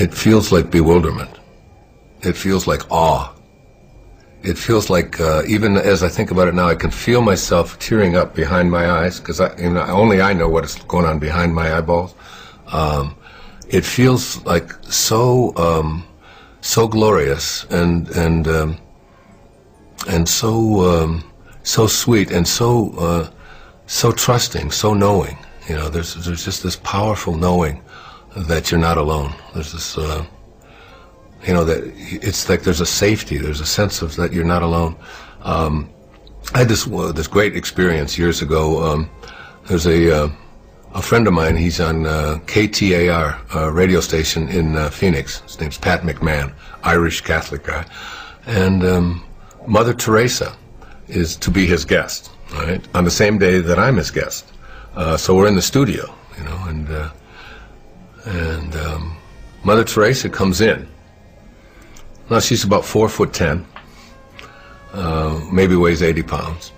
It feels like bewilderment. It feels like awe. It feels like, even as I think about it now, I can feel myself tearing up behind my eyes, because only I know what is going on behind my eyeballs. It feels like so glorious and so sweet and so trusting, so knowing. You know, there's just this powerful knowing that you're not alone. There's this, you know, that it's like there's a safety, there's a sense of that you're not alone. I had this great experience years ago. There's a friend of mine, he's on KTAR radio station in Phoenix. His name's Pat McMahon, Irish Catholic guy. And Mother Teresa is to be his guest, right, on the same day that I'm his guest. So we're in the studio, you know, and Mother Teresa comes in. Now she's about 4'10", maybe weighs 80 pounds.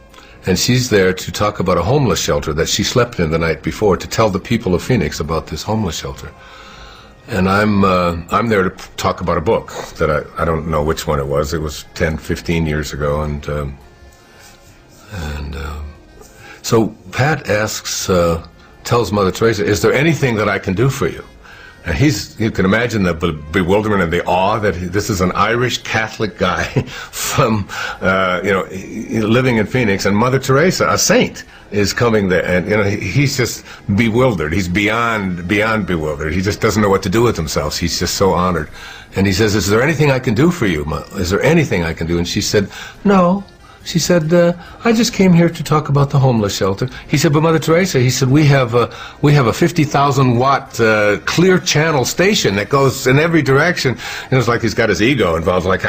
And she's there to talk about a homeless shelter that she slept in the night before, to tell the people of Phoenix about this homeless shelter. And I'm there to talk about a book that I don't know which one it was. It was 10, 15 years ago, and so Pat asks, tells Mother Teresa, "Is there anything that I can do for you?" And you can imagine the bewilderment and the awe that this is an Irish Catholic guy from, you know, living in Phoenix, and Mother Teresa, a saint, is coming there, and you know, he's just bewildered. He's beyond bewildered. He just doesn't know what to do with himself. He's just so honored, and he says, "Is there anything I can do for you? Is there anything I can do?" And she said, "No." She said, "I just came here to talk about the homeless shelter." He said, "But Mother Teresa," he said, we have a 50,000 watt clear channel station that goes in every direction." And it was like he's got his ego involved. Like,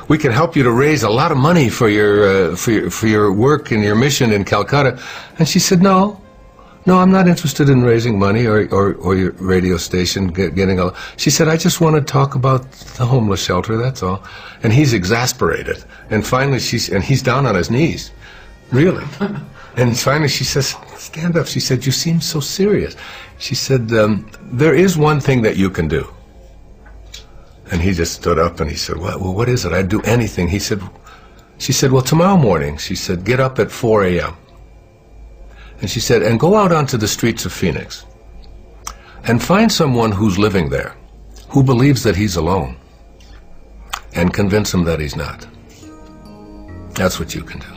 we can help you to raise a lot of money for your work and your mission in Calcutta. And she said, "No, I'm not interested in raising money or your radio station getting a." She said, "I just want to talk about the homeless shelter, that's all." And he's exasperated. And finally he's down on his knees. Really. And finally she says, "Stand up." She said, "You seem so serious." She said, "There is one thing that you can do." And he just stood up and he said, "Well, what is it? I'd do anything." She said, "Well, tomorrow morning," she said, "get up at 4 a.m. And she said, and go out onto the streets of Phoenix and find someone who's living there, who believes that he's alone, and convince him that he's not. That's what you can do."